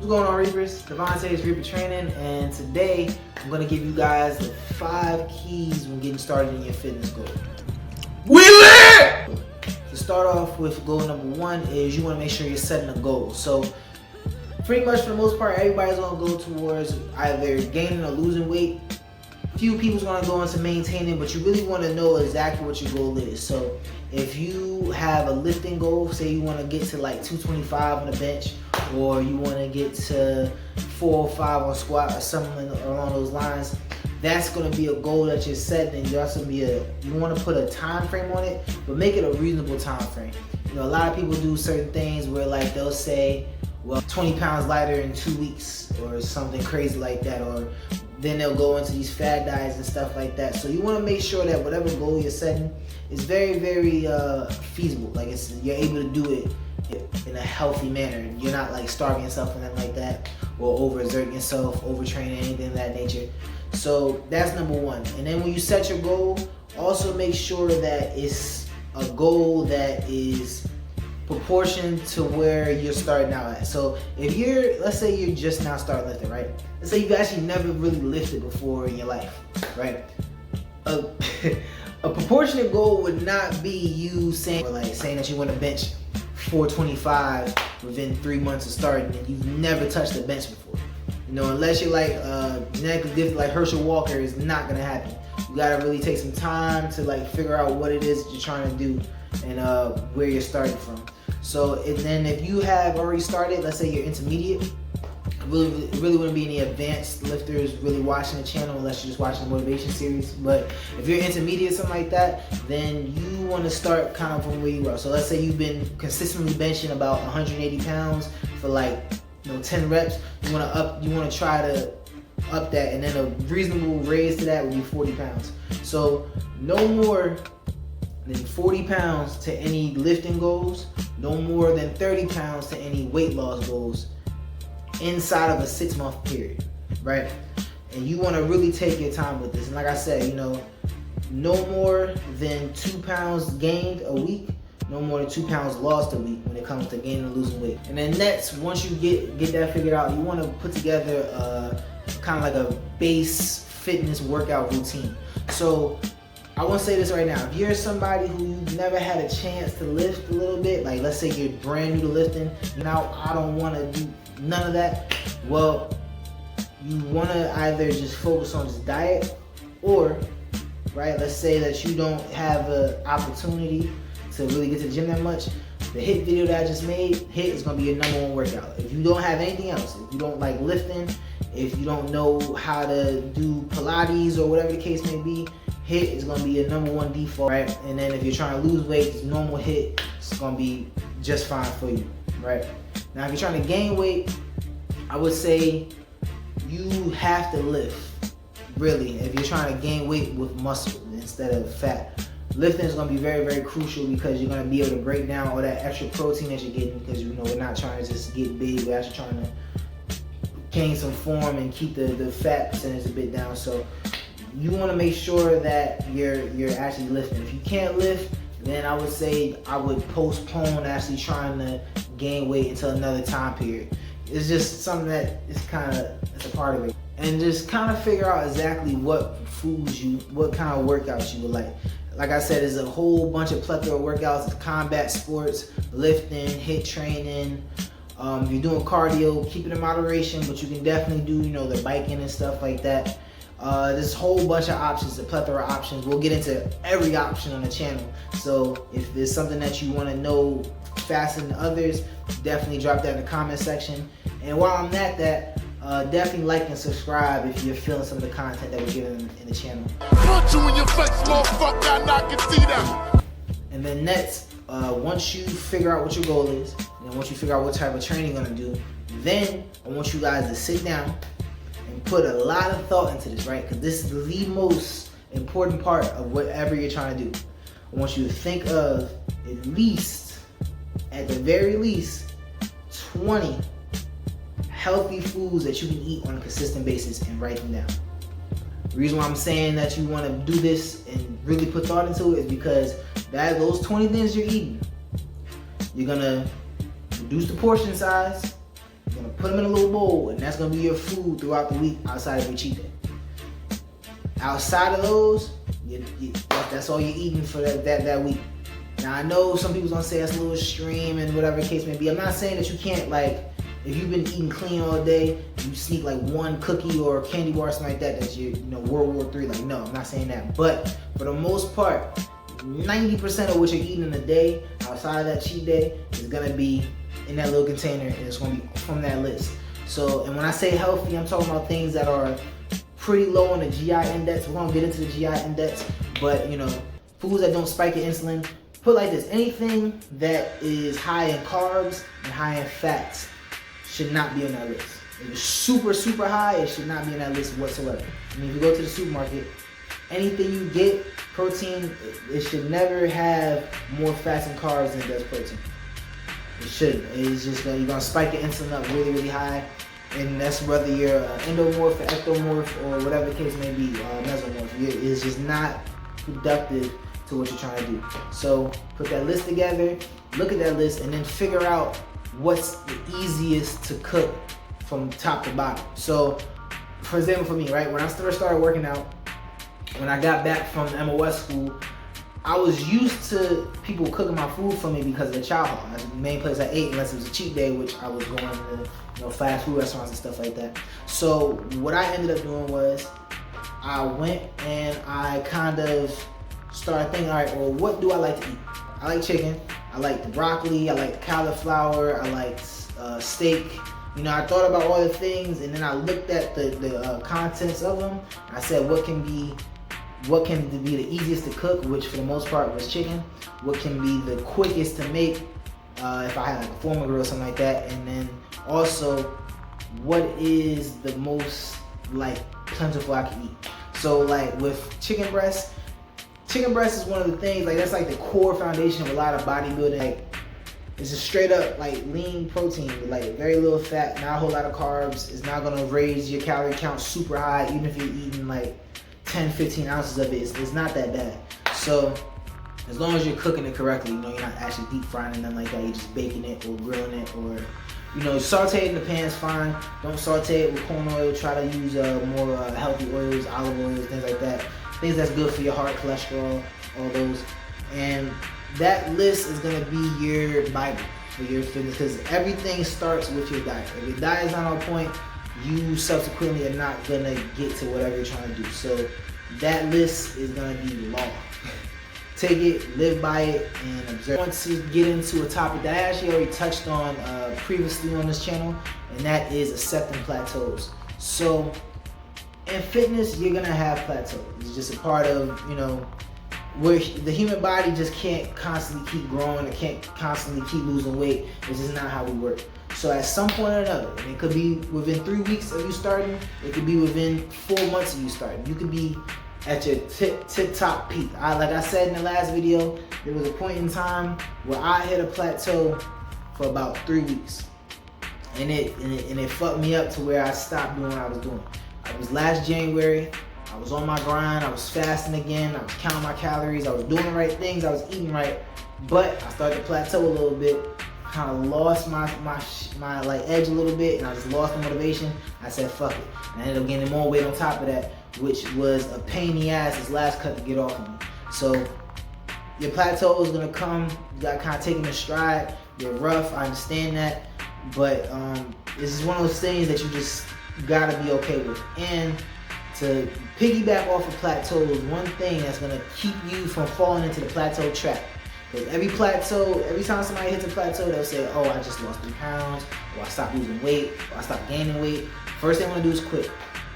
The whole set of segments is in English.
What's going on, Reapers? Devontae's Reaper Training, and today I'm going to give you guys the 5 keys when getting started in your fitness goal. We lit! To start off with, goal number 1 is you want to make sure you're setting a goal. So pretty much for the most part, everybody's going to go towards either gaining or losing weight. Few people's going to go into maintaining, but you really want to know exactly what your goal is. So if you have a lifting goal, say you want to get to like 225 on the bench, or you want to get to 405 on squat or something along those lines, that's going to be a goal that you're setting, and you want to put a time frame on it, but make it a reasonable time frame. You know, a lot of people do certain things where like they'll say, well, 20 pounds lighter in 2 weeks or something crazy like that, or then they'll go into these fad diets and stuff like that. So you want to make sure that whatever goal you're setting is very, very feasible. Like you're able to do it in a healthy manner. You're not like starving yourself or anything like that, or overexerting yourself, overtraining, anything of that nature. So that's number 1. And then when you set your goal, also make sure that it's a goal that is proportion to where you're starting out at. So if let's say you're just now starting lifting, right? Let's say you've actually never really lifted before in your life, right? A proportionate goal would not be you saying that you want to bench 425 within 3 months of starting and you've never touched the bench before. You know, unless you're like genetically gifted like Herschel Walker, it's not gonna happen. You gotta really take some time to like figure out what it is that you're trying to do and where you're starting from. So then if you have already started, let's say you're intermediate, really wouldn't be any advanced lifters really watching the channel unless you're just watching the motivation series. But if you're intermediate, something like that, then you want to start kind of from where you are. So let's say you've been consistently benching about 180 pounds for like 10 reps. You want to try to up that, and then a reasonable raise to that would be 40 pounds. So no more than 40 pounds to any lifting goals, no more than 30 pounds to any weight loss goals inside of a 6-month period, right? And you want to really take your time with this. And like I said, no more than 2 pounds gained a week, no more than 2 pounds lost a week when it comes to gaining and losing weight. And then next, once you get that figured out, you want to put together kind of like a base fitness workout routine. So I want to say this right now. If you're somebody who's never had a chance to lift a little bit, like let's say you're brand new to lifting, I don't want to do none of that. Well, you want to either just focus on this diet, or, right, let's say that you don't have an opportunity to really get to the gym that much. The HIIT video that I just made, HIIT is going to be your number 1 workout. If you don't have anything else, if you don't like lifting, if you don't know how to do Pilates or whatever the case may be, HIIT is going to be your number 1 default, right? And then if you're trying to lose weight, it's normal HIIT, it's going to be just fine for you, right? Now, if you're trying to gain weight, I would say you have to lift, really, if you're trying to gain weight with muscle instead of fat. Lifting is going to be very, very crucial because you're going to be able to break down all that extra protein that you're getting, because we're not trying to just get big, we're actually trying to gain some form and keep the fat percentage a bit down. So you want to make sure that you're actually lifting. If you can't lift, then I would say I would postpone actually trying to gain weight until another time period. It's just something that it's a part of it. And just kind of figure out exactly what kind of workouts you would like. Like I said, there's a whole bunch of plethora of workouts. It's combat sports, lifting, HIIT training. If you're doing cardio, keep it in moderation, but you can definitely do, the biking and stuff like that. There's a whole bunch of options, a plethora of options. We'll get into every option on the channel. So if there's something that you want to know faster than others, definitely drop that in the comment section. And while I'm at that, definitely like and subscribe if you're feeling some of the content that we're giving in the channel. Punch you in your face, motherfucker, I can see that. And then next, once you figure out what your goal is, and then once you figure out what type of training you're gonna do, then I want you guys to sit down and put a lot of thought into this, right? Because this is the most important part of whatever you're trying to do. I want you to think of at the very least, 20 healthy foods that you can eat on a consistent basis and write them down. The reason why I'm saying that you want to do this and really put thought into it is because those 20 things you're eating, you're gonna reduce the portion size, you're gonna put them in a little bowl, and that's gonna be your food throughout the week outside of your cheat day. Outside of those, that's all you're eating for that week. Now I know some people's gonna say that's a little extreme and whatever the case may be. I'm not saying that you can't, like, if you've been eating clean all day, you sneak like one cookie or candy bar or something like that, that's your, World War III. Like, no, I'm not saying that. But for the most part, 90% of what you're eating in a day outside of that cheat day is gonna be in that little container, and it's gonna be from that list. So, and when I say healthy, I'm talking about things that are pretty low on the GI index. We're gonna get into the GI index, but foods that don't spike your insulin. Put it like this: anything that is high in carbs and high in fats should not be on that list. If it's super, super high, it should not be on that list whatsoever. I mean, if you go to the supermarket, anything you get, protein, it should never have more fats and carbs than it does protein. It shouldn't. It's just you're gonna spike your insulin up really, really high, and that's whether you're endomorph or ectomorph or whatever the case may be, mesomorph. It's just not productive to what you're trying to do. So put that list together, look at that list, and then figure out what's the easiest to cook from top to bottom. So, for example, for me, right, when I first started working out, when I got back from MOS school, I was used to people cooking my food for me because of the chow hall. That's the main place I ate, unless it was a cheat day, which I was going to fast food restaurants and stuff like that. So what I ended up doing was I went and I kind of started thinking, all right, well, what do I like to eat? I like chicken, I like the broccoli, I like cauliflower, I like steak. I thought about all the things, and then I looked at the contents of them. I said, what can be the easiest to cook, which for the most part was chicken. What can be the quickest to make, if I had like a formal grill or something like that. And then also, what is the most like plentiful I can eat. So like with chicken breast is one of the things, like that's like the core foundation of a lot of bodybuilding. Like, it's just straight up like lean protein with like very little fat, not a whole lot of carbs. It's not gonna raise your calorie count super high, even if you're eating like 10-15 ounces of it. It's not that bad. So as long as you're cooking it correctly, you're not actually deep frying it, nothing like that. You're just baking it or grilling it, or saute it in the pan's fine. Don't saute it with corn oil. Try to use more healthy oils, olive oils, things like that. Things that's good for your heart, cholesterol, all those. And that list is gonna be your Bible for your fitness, because everything starts with your diet. If your diet is not on point, you subsequently are not gonna get to whatever you're trying to do. So that list is gonna be law. Take it, live by it, and observe. I want to get into a topic that I actually already touched on previously on this channel, and that is accepting plateaus. So in fitness, you're gonna have plateaus. It's just a part of, where the human body just can't constantly keep growing, or can't constantly keep losing weight. This is not how we work. So at some point or another, and it could be within 3 weeks of you starting, it could be within 4 months of you starting, you could be at your tip top peak. Like I said in the last video, there was a point in time where I hit a plateau for about 3 weeks, and it fucked me up to where I stopped doing what I was doing. It was last January. I was on my grind. I was fasting again. I was counting my calories. I was doing the right things. I was eating right, but I started to plateau a little bit. Kind of lost my like edge a little bit, and I just lost the motivation. I said fuck it, and I ended up gaining more weight on top of that, which was a pain in the ass this last cut to get off of me. So your plateau is gonna come. You gotta kind of take them in stride. They're rough, I understand that, but this is one of those things that you just gotta be okay with. And to piggyback off of plateaus, one thing that's gonna keep you from falling into the plateau trap. Because every time somebody hits a plateau, they'll say, oh, I just lost 3 pounds, or I stopped losing weight, or I stopped gaining weight. First thing I want to do is quit.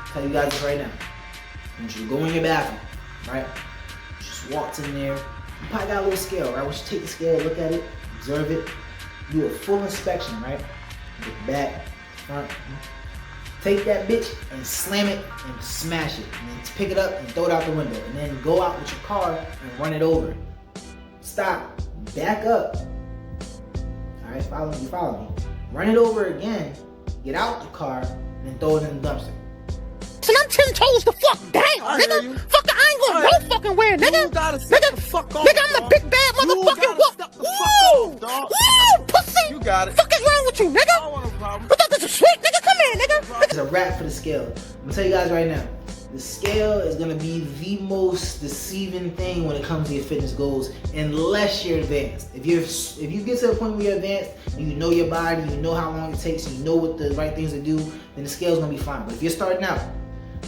I'll tell you guys this right now. I want you to go in your bathroom, right? Just walk in there. You probably got a little scale, right? I want you to take the scale, look at it, observe it, do a full inspection, right? Look back, front. Take that bitch and slam it and smash it. And then pick it up and throw it out the window. And then go out with your car and run it over. Stop, back up. All right, follow me. Run it over again, get out the car, and then throw it in the dumpster. So I'm 10 toes the fuck down, nigga. Fuck, I ain't gonna go fucking where, nigga. You gotta step the fuck off, nigga, I'm the big bad motherfucking wolf. Woo, pussy. You got it. Fuck is wrong with you, nigga? I don't want a problem. I thought this was sweet, nigga. Come here. wrap for the scale. I'm gonna tell you guys right now, the scale is gonna be the most deceiving thing when it comes to your fitness goals, unless you're advanced. If you get to the point where you're advanced, and you know your body, you know how long it takes, and you know what the right things to do, then the scale's gonna be fine. But if you're starting out,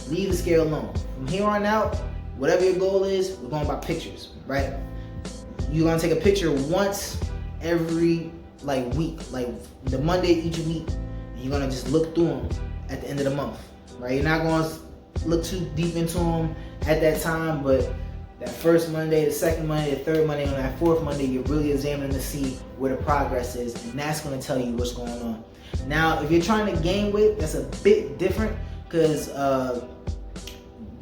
leave the scale alone. From here on out, whatever your goal is, we're going by pictures, right? You're gonna take a picture once every week, like the Monday each week, and you're gonna just look through them at the end of the month, right? You're not gonna look too deep into them at that time, but that first Monday, the second Monday, the third Monday, and that fourth Monday, you're really examining to see where the progress is, and that's gonna tell you what's going on. Now, if you're trying to gain weight, that's a bit different, because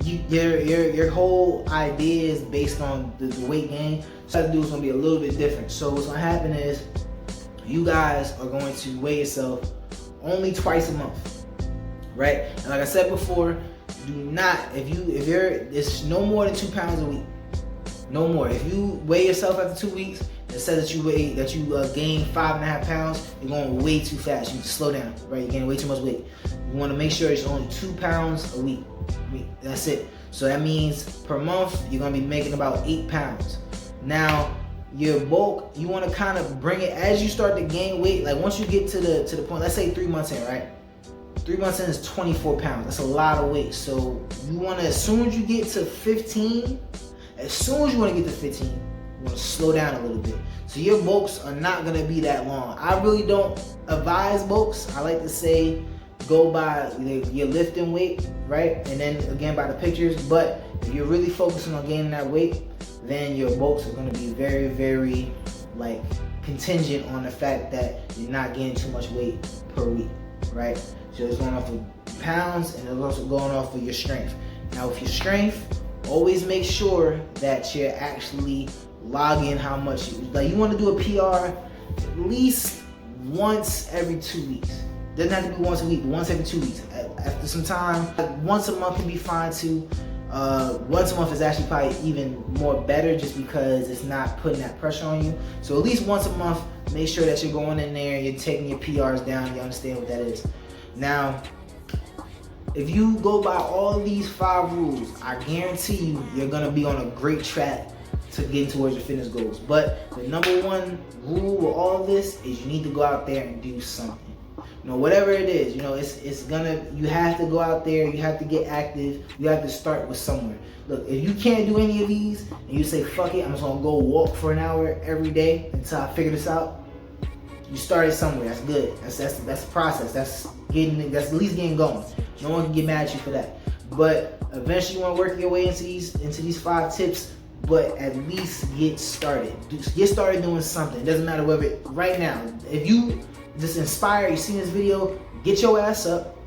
your whole idea is based on the weight gain. So what you have to do is gonna be a little bit different. So what's gonna happen is you guys are going to weigh yourself only twice a month, right? And like I said before, do not, it's no more than 2 pounds a week. No more. If you weigh yourself after 2 weeks, it says that you gain 5.5 pounds, you're going way too fast. You need to slow down, right? You're gaining way too much weight. You want to make sure it's only 2 pounds a week. That's it. So that means per month, you're going to be making about 8 pounds. Now, your bulk, you want to kind of bring it as you start to gain weight. Like once you get to the point, let's say 3 months in, right? 3 months in is 24 pounds. That's a lot of weight. So you want to, as soon as you get to 15, you want to slow down a little bit. So your bulks are not going to be that long. I really don't advise bulks. I like to say go by your lifting weight, right? And then again by the pictures. But if you're really focusing on gaining that weight, then your bulks are going to be very, very contingent on the fact that you're not gaining too much weight per week, right? So it's going off of pounds, and it's also going off of your strength. Now with your strength, always make sure that you're actually logging how much you want to do a PR at least once every 2 weeks. Doesn't have to be once a week, but once every 2 weeks. After some time, once a month can be fine too. Once a month is actually probably even more better, just because it's not putting that pressure on you. So at least once a month, make sure that you're going in there, you're taking your PRs down, you understand what that is. Now, if you go by all of these 5 rules, I guarantee you're gonna be on a great track to getting towards your fitness goals. But the number one rule with all of this is you need to go out there and do something. Whatever it is, you have to go out there, you have to get active, you have to start with somewhere. Look, if you can't do any of these and you say, fuck it, I'm just gonna go walk for an hour every day until I figure this out, you started somewhere. That's good. That's the process. That's at least getting going. No one can get mad at you for that. But eventually you want to work your way into these 5 tips, but at least get started. Get started doing something. It doesn't matter whether right now, if you just inspired, you see this video, get your ass up,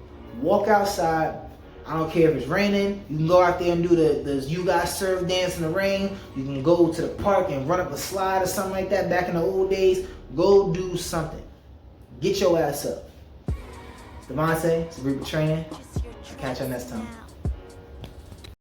walk outside. I don't care if it's raining. You can go out there and do the you guys serve dance in the rain. You can go to the park and run up a slide or something like that back in the old days. Go do something. Get your ass up. It's Devontae. It's Reaper Training. I'll catch you next time.